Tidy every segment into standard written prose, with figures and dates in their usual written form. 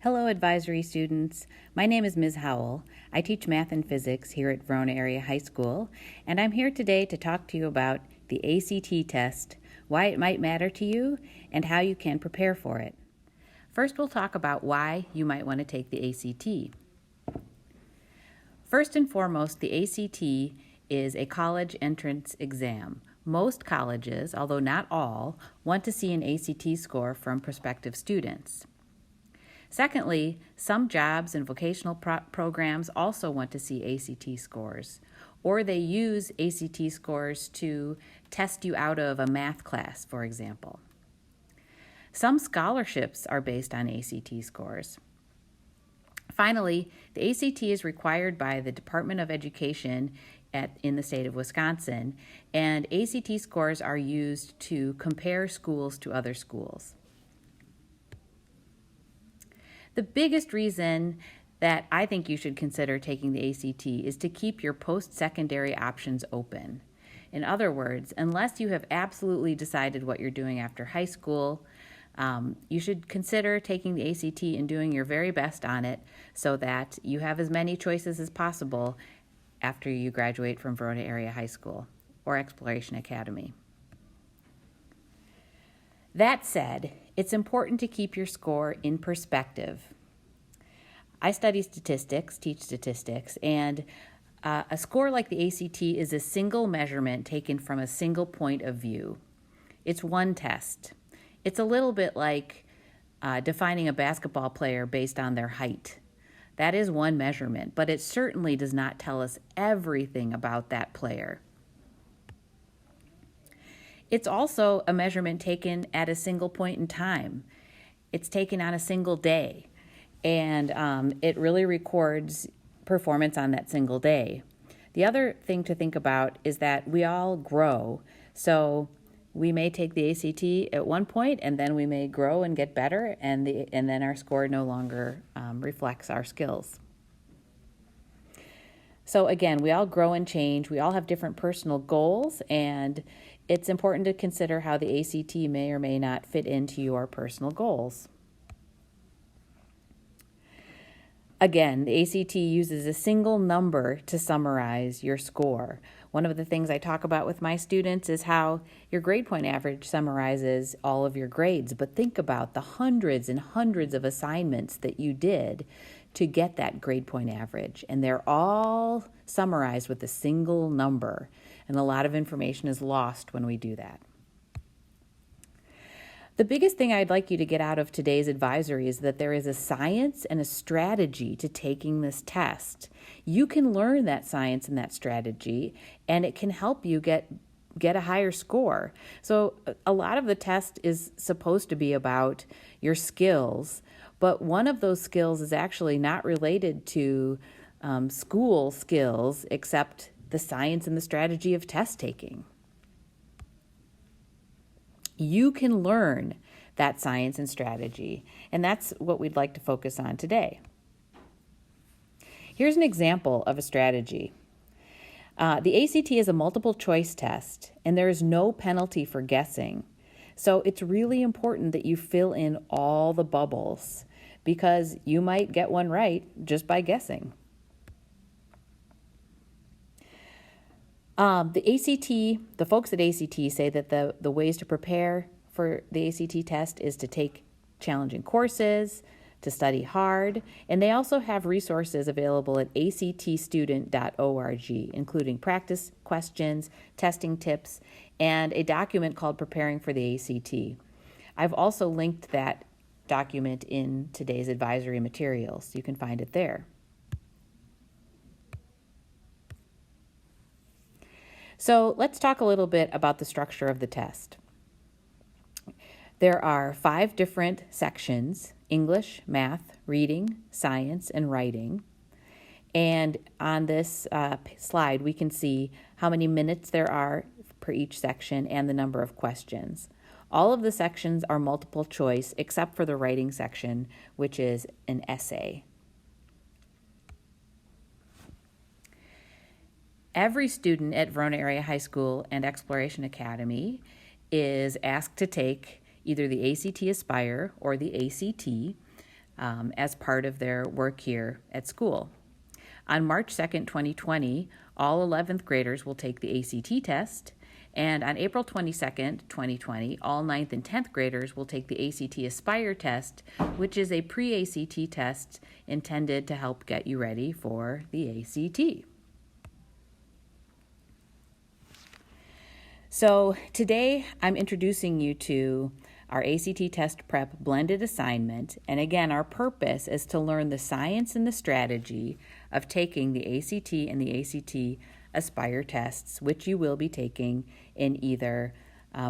Hello, advisory students. My name is Ms. Howell. I teach math and physics here at Verona Area High School, and I'm here today to talk to you about the ACT test, why it might matter to you, and how you can prepare for it. First, we'll talk about why you might want to take the ACT. First and foremost, the ACT is a college entrance exam. Most colleges, although not all, want to see an ACT score from prospective students. Secondly, some jobs and vocational programs also want to see ACT scores, or they use ACT scores to test you out of a math class, for example. Some scholarships are based on ACT scores. Finally, the ACT is required by the Department of Education in the state of Wisconsin, and ACT scores are used to compare schools to other schools. The biggest reason that I think you should consider taking the ACT is to keep your post-secondary options open. In other words, unless you have absolutely decided what you're doing after high school, you should consider taking the ACT and doing your very best on it so that you have as many choices as possible after you graduate from Verona Area High School or Exploration Academy. That said, it's important to keep your score in perspective. I study statistics, teach statistics, and a score like the ACT is a single measurement taken from a single point of view. It's one test. It's a little bit like defining a basketball player based on their height. That is one measurement, but it certainly does not tell us everything about that player. It's also a measurement taken at a single point in time. It's taken on a single day, and it really records performance on that single day. The other thing to think about is that we all grow, so we may take the ACT at one point, and then we may grow and get better, and then our score no longer reflects our skills. So again, we all grow and change. We all have different personal goals, and it's important to consider how the ACT may or may not fit into your personal goals. Again, the ACT uses a single number to summarize your score. One of the things I talk about with my students is how your grade point average summarizes all of your grades, but think about the hundreds and hundreds of assignments that you did to get that grade point average, and they're all summarized with a single number, and a lot of information is lost when we do that. The biggest thing I'd like you to get out of today's advisory is that there is a science and a strategy to taking this test. You can learn that science and that strategy, and it can help you get a higher score. So a lot of the test is supposed to be about your skills, but one of those skills is actually not related to school skills, except the science and the strategy of test taking. You can learn that science and strategy, and that's what we'd like to focus on today. Here's an example of a strategy. The ACT is a multiple choice test, and there is no penalty for guessing. So it's really important that you fill in all the bubbles, because you might get one right just by guessing. The folks at ACT say that the ways to prepare for the ACT test is to take challenging courses, to study hard, and they also have resources available at actstudent.org, including practice questions, testing tips, and a document called Preparing for the ACT. I've also linked that document in today's advisory materials. You can find it there. So let's talk a little bit about the structure of the test. There are 5 different sections: English, math, reading, science, and writing. And on this slide, we can see how many minutes there are per each section and the number of questions. All of the sections are multiple choice except for the writing section, which is an essay. Every student at Verona Area High School and Exploration Academy is asked to take either the ACT Aspire or the ACT. as part of their work here at school. On March 2nd, 2020, all 11th graders will take the ACT test, and on April 22nd, 2020, all 9th and 10th graders will take the ACT Aspire test, which is a pre-ACT test intended to help get you ready for the ACT. So today I'm introducing you to our ACT Test Prep blended assignment, and again, our purpose is to learn the science and the strategy of taking the ACT and the ACT Aspire tests, which you will be taking in either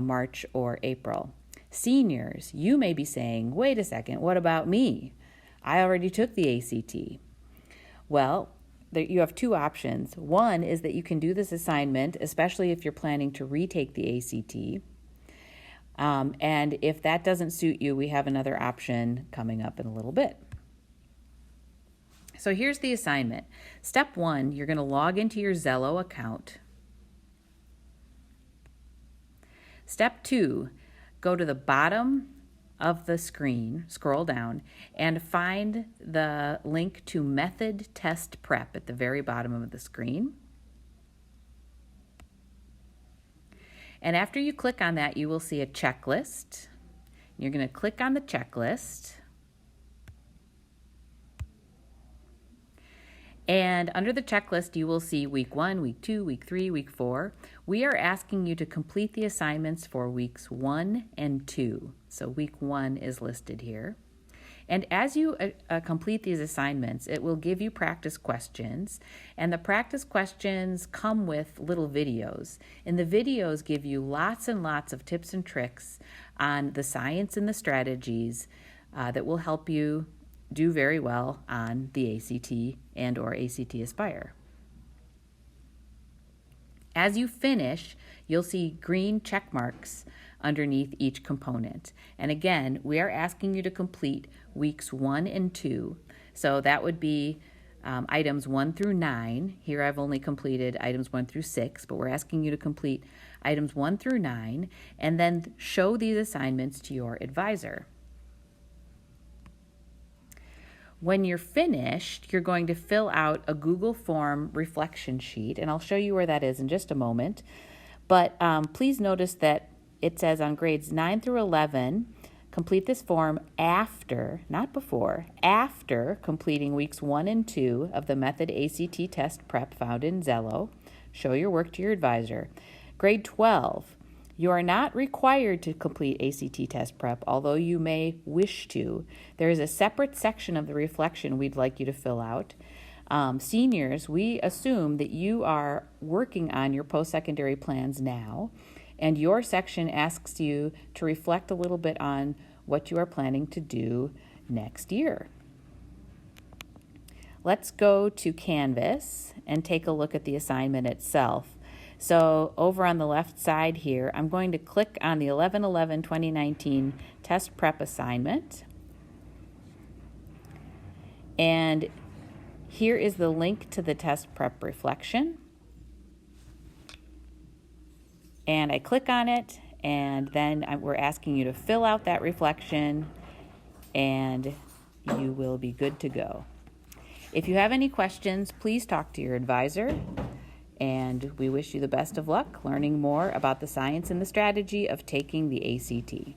March or April. Seniors, you may be saying, wait a second, what about me? I already took the ACT. Well, you have two options. One is that you can do this assignment, especially if you're planning to retake the ACT. And if that doesn't suit you, we have another option coming up in a little bit. So here's the assignment. Step 1, you're going to log into your Zello account. Step 2, go to the bottom of the screen, scroll down, and find the link to Method Test Prep at the very bottom of the screen. And after you click on that, you will see a checklist. You're going to click on the checklist. And under the checklist, you will see week 1, week 2, week 3, week 4. We are asking you to complete the assignments for weeks 1 and 2. So week 1 is listed here. And as you complete these assignments, it will give you practice questions. And the practice questions come with little videos. And the videos give you lots and lots of tips and tricks on the science and the strategies that will help you do very well on the ACT and or ACT Aspire. As you finish, you'll see green check marks underneath each component. And again, we are asking you to complete weeks 1 and 2. So that would be items 1 through 9. Here I've only completed items 1 through 6, but we're asking you to complete items 1 through 9 and then show these assignments to your advisor. When you're finished, you're going to fill out a Google Form reflection sheet, and I'll show you where that is in just a moment. But please notice that it says on grades 9 through 11, complete this form after, not before, after completing weeks 1 and 2 of the Method ACT Test Prep found in Zello. Show your work to your advisor. Grade 12, you are not required to complete ACT Test Prep, although you may wish to. There is a separate section of the reflection we'd like you to fill out. Seniors, we assume that you are working on your post-secondary plans now, and your section asks you to reflect a little bit on what you are planning to do next year. Let's go to Canvas and take a look at the assignment itself. So over on the left side here, I'm going to click on the 11/11/2019 test prep assignment. And here is the link to the test prep reflection. And I click on it, and then we're asking you to fill out that reflection, and you will be good to go. If you have any questions, please talk to your advisor. And we wish you the best of luck learning more about the science and the strategy of taking the ACT.